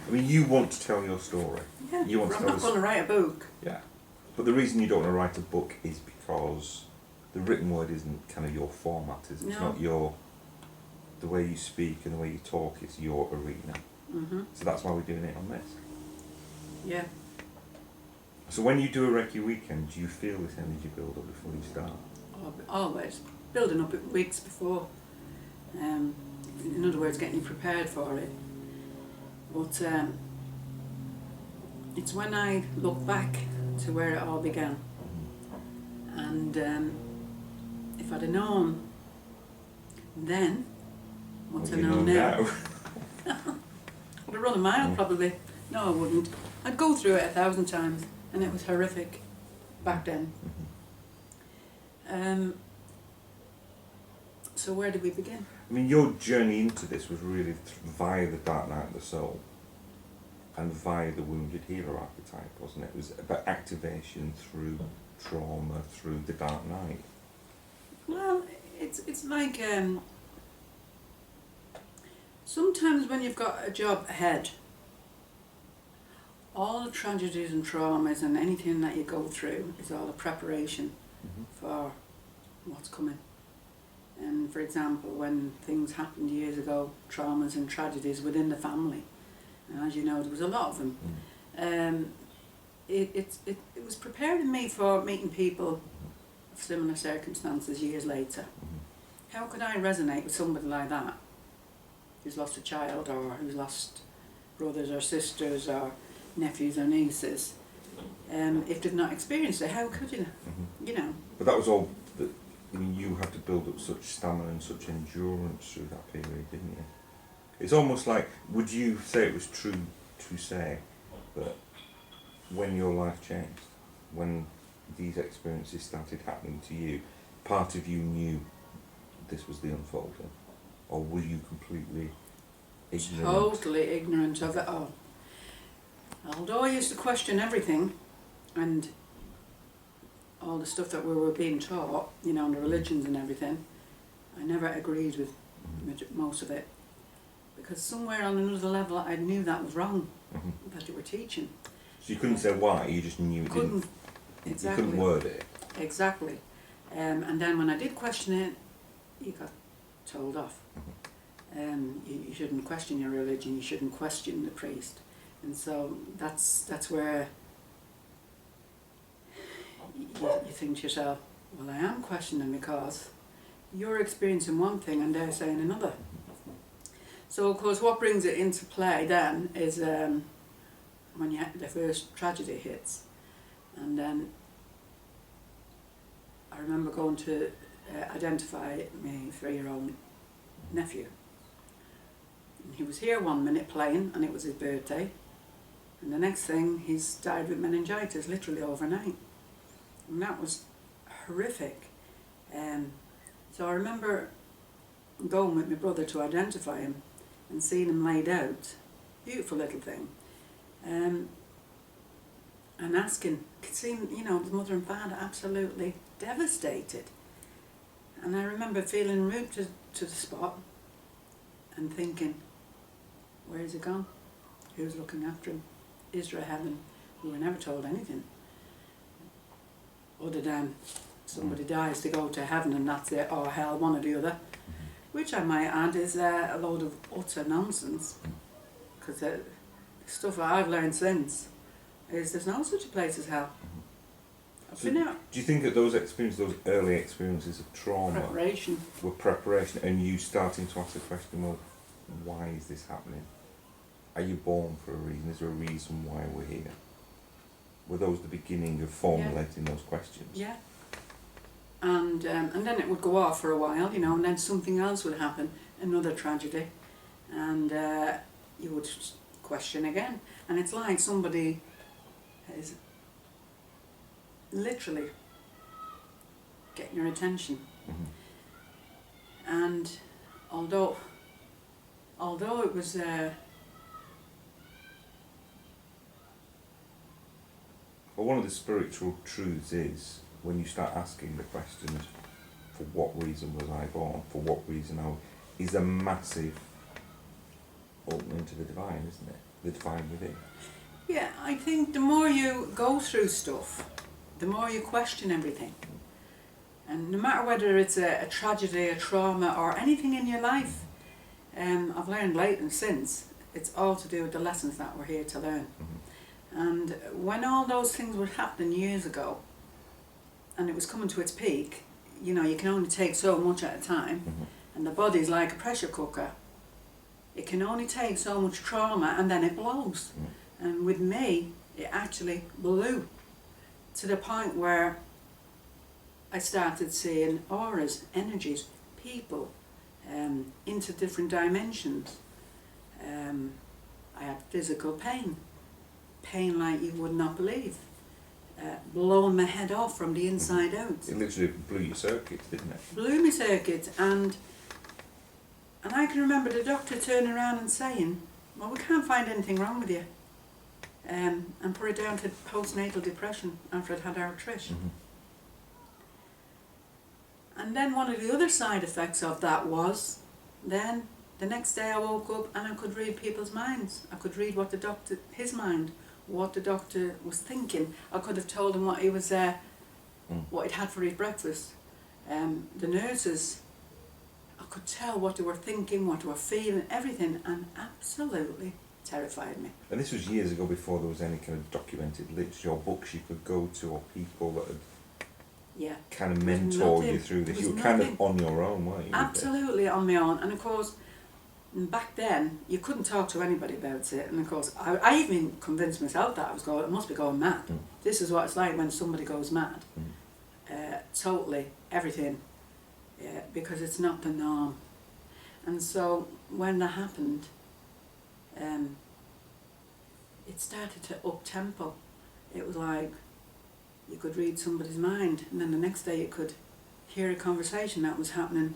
I mean, you want to tell your story. Yeah, You want to I'm tell not going to write a book. Yeah. But the reason you don't want to write a book is because the written word isn't kind of your format, is it? No. It's not your... The way you speak and the way you talk is your arena. Mm-hmm. So that's why we're doing it on this. Yeah. So when you do a Reiki weekend, do you feel this energy build up before you start? Always. Building up weeks before. In other words, getting you prepared for it. But it's when I look back to where it all began. And if I'd have known then what I know now, I'd have run a mile probably. No, I wouldn't. I'd go through it 1,000 times, and it was horrific back then. So where did we begin? I mean, your journey into this was really via the Dark Night of the Soul and via the Wounded Healer archetype, wasn't it? It was about activation through trauma, through the Dark Night. Well, it's like sometimes when you've got a job ahead, all the tragedies and traumas and anything that you go through is all a preparation for what's coming. And for example, when things happened years ago, traumas and tragedies within the family, and as you know, there was a lot of them. It was preparing me for meeting people of similar circumstances years later. How could I resonate with somebody like that, who's lost a child, or who's lost brothers or sisters or nephews or nieces, if they've not experienced it? How could you? You know. But that was all. I mean, you had to build up such stamina and such endurance through that period, didn't you? It's almost like, would you say it was true to say that when your life changed, when these experiences started happening to you, part of you knew this was the unfolding? Or were you completely ignorant? Totally ignorant of it all. Although I used to question everything and all the stuff that we were being taught, you know, and the religions and everything, I never agreed with most of it. Because somewhere on another level I knew that was wrong, that they were teaching. So you couldn't say why, you just knew it couldn't, didn't. Exactly. You couldn't word it. Exactly. And then when I did question it, you got told off. You shouldn't question your religion, you shouldn't question the priest. And so that's where you think to yourself, well, I am questioning because you're experiencing one thing and they're saying another. So of course what brings it into play then is when the first tragedy hits. And then I remember going to identify my 3-year-old nephew. And he was here one minute playing and it was his birthday. And the next thing he's died with meningitis literally overnight. And that was horrific. So I remember going with my brother to identify him and seeing him laid out. Beautiful little thing. And asking, could see, you know, the mother and father absolutely devastated. And I remember feeling moved to the spot and thinking, where is he gone? Who's looking after him? Is there a heaven? We were never told anything. Other than somebody dies to go to heaven and that's it, or hell, one or the other. Which I might add is a load of utter nonsense. Because the stuff that I've learned since is there's no such a place as hell. So do you think that those experiences, those early experiences of trauma were preparation, and you starting to ask the question, well, why is this happening? Are you born for a reason? Is there a reason why we're here? Were those the beginning of formulating those questions? Yeah. And then it would go off for a while, you know, and then something else would happen, another tragedy, and you would question again. And it's like somebody is literally getting your attention. And although it was well, one of the spiritual truths is when you start asking the questions, for what reason was I born? For what reason is a massive opening to the divine, isn't it? the divine within. Yeah, I think the more you go through stuff, the more you question everything. And no matter whether it's a tragedy, a trauma, or anything in your life, I've learned late and since, it's all to do with the lessons that we're here to learn. And when all those things were happening years ago, and it was coming to its peak, you know, you can only take so much at a time, and the body's like a pressure cooker. It can only take so much trauma, and then it blows. And with me, it actually blew to the point where I started seeing auras, energies, people, into different dimensions. I had physical pain like you would not believe, blowing my head off from the inside out. It literally blew your circuits, didn't it? Blew my circuit, and I can remember the doctor turning around and saying, well, we can't find anything wrong with you, and put it down to postnatal depression after I'd had arthritis. And then one of the other side effects of that was, then the next day I woke up and I could read people's minds. I could read what the doctor, his mind, what the doctor was thinking. I could have told him what he was, what he'd had for his breakfast. The nurses, I could tell what they were thinking, what they were feeling, everything, and absolutely terrified me. And this was years ago, before there was any kind of documented literature or books you could go to, or people that had kind of mentored you through this. You were kind of on your own, weren't you? Absolutely on my own. And of course, back then, you couldn't talk to anybody about it. And of course, I even convinced myself that I must be going mad. This is what it's like when somebody goes mad. Totally, everything. Because it's not the norm. And so, when that happened, it started to up-tempo. It was like, you could read somebody's mind, and then the next day you could hear a conversation that was happening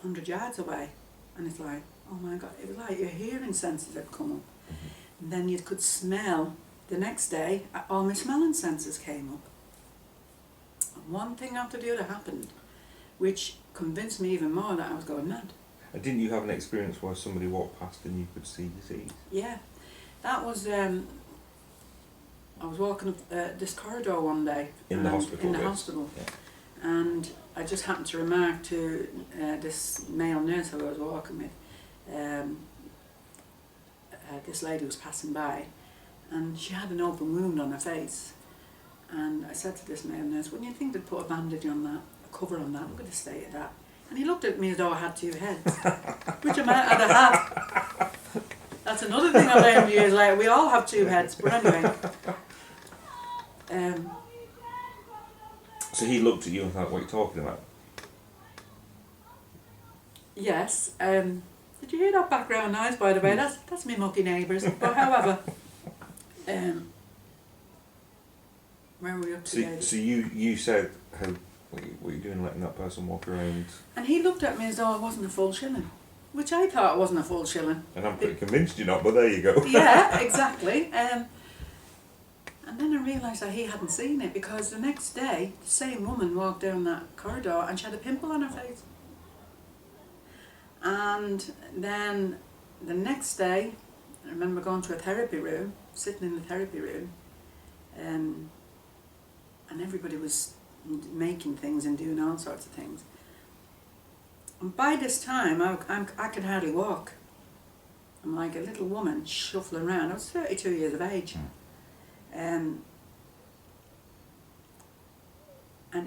100 yards away, and it's like, oh my God, it was like your hearing senses had come up. And then you could smell, the next day, all my smelling senses came up. And one thing after the other happened, which convinced me even more that I was going mad. And didn't you have an experience where somebody walked past and you could see disease? Yeah, that was, I was walking up this corridor one day. In the hospital? In the hospital. Yeah. And I just happened to remark to this male nurse who I was walking with, this lady was passing by, and she had an open wound on her face. And I said to this male nurse, wouldn't you think they'd put a bandage on that, a cover on that, look at the state of that? And he looked at me as though I had two heads, which I might have had. That's another thing I learned years later, we all have two heads, but anyway. So he looked at you and thought, what are you talking about? Yes. Did you hear that background noise, by the way? That's me mucky neighbours. But however, where were we up to? So you said, what are you doing letting that person walk around? And he looked at me as though I wasn't a full shilling, which I thought wasn't a full shilling. And I'm pretty convinced you're not, but there you go. Yeah, exactly. And then I realised that he hadn't seen it, because the next day, the same woman walked down that corridor and she had a pimple on her face. And then the next day, I remember going to a therapy room, sitting in the therapy room, and everybody was making things and doing all sorts of things. And by this time, I could hardly walk. I'm like a little woman shuffling around. I was 32 years of age. And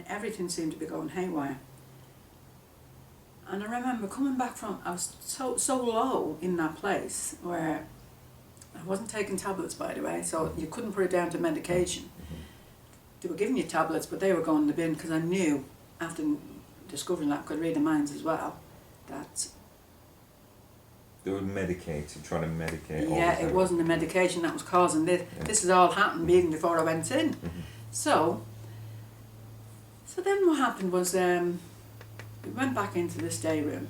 everything seemed to be going haywire. And I remember coming back from, I was so low in that place where I wasn't taking tablets, by the way, so you couldn't put it down to medication. They were giving you tablets, but they were going in the bin, because I knew, after discovering that I could read the minds as well, that they were medicated, trying to medicate. Yeah, it wasn't the medication that was causing this. Yeah. This has all happened even before I went in. So then what happened was, we went back into this day room,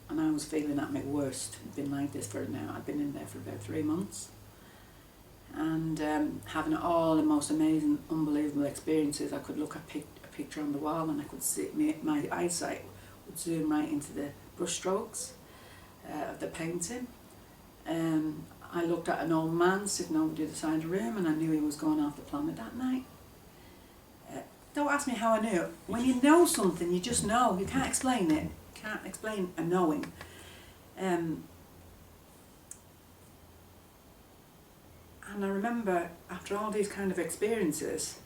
and I was feeling at my worst. I'd been like this for now. I'd been in there for about 3 months, and having all the most amazing, unbelievable experiences. I could look at a picture on the wall, and I could see my eyesight would zoom right into the brush strokes of the painting. I looked at an old man sitting over the other side of the room, and I knew he was going off the planet that night. Don't ask me how I knew. When you know something, you just know. You can't explain it. You can't explain a knowing. And I remember, after all these kind of experiences,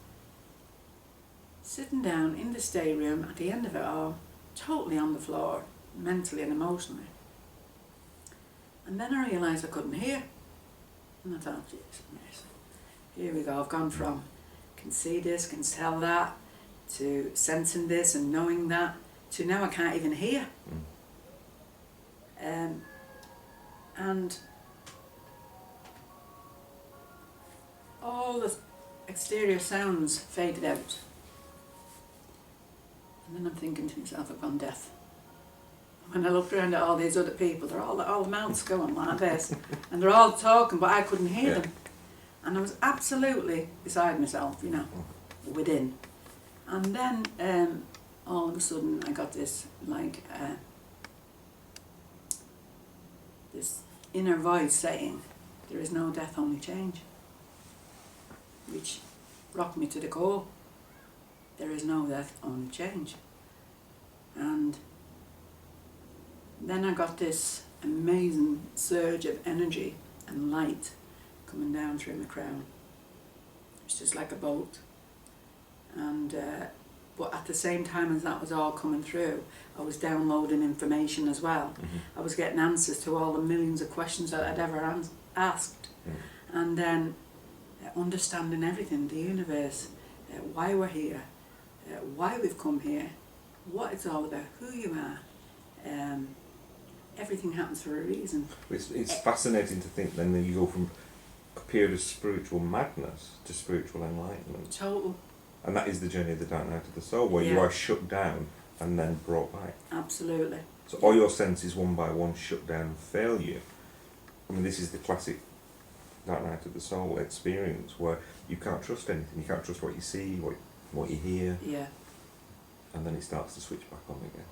sitting down in the stay room at the end of it all, totally on the floor, mentally and emotionally. And then I realised I couldn't hear. And I thought, Jesus mercy, here we go, I've gone from can see this, can tell that, to sensing this and knowing that, to now I can't even hear. And all the exterior sounds faded out. And then I'm thinking to myself, I've gone deaf. When I looked around at all these other people, they're all the mouths going like this, and they're all talking, but I couldn't hear them. And I was absolutely beside myself, you know, within. And then all of a sudden I got this, like, this inner voice saying, there is no death, only change. Which rocked me to the core. There is no death, only change. And then I got this amazing surge of energy and light coming down through my crown. It's just like a bolt. And but at the same time as that was all coming through, I was downloading information as well. I was getting answers to all the millions of questions that I'd ever asked. And then understanding everything, the universe, why we're here, why we've come here, what it's all about, who you are. Everything happens for a reason. It's fascinating to think then that you go from a period of spiritual madness to spiritual enlightenment. Total. And that is the journey of the dark night of the soul, where you are shut down and then brought back. Absolutely. So all your senses one by one shut down and fail you. I mean, this is the classic dark night of the soul experience where you can't trust anything. You can't trust what you see, what you hear. Yeah. And then it starts to switch back on again.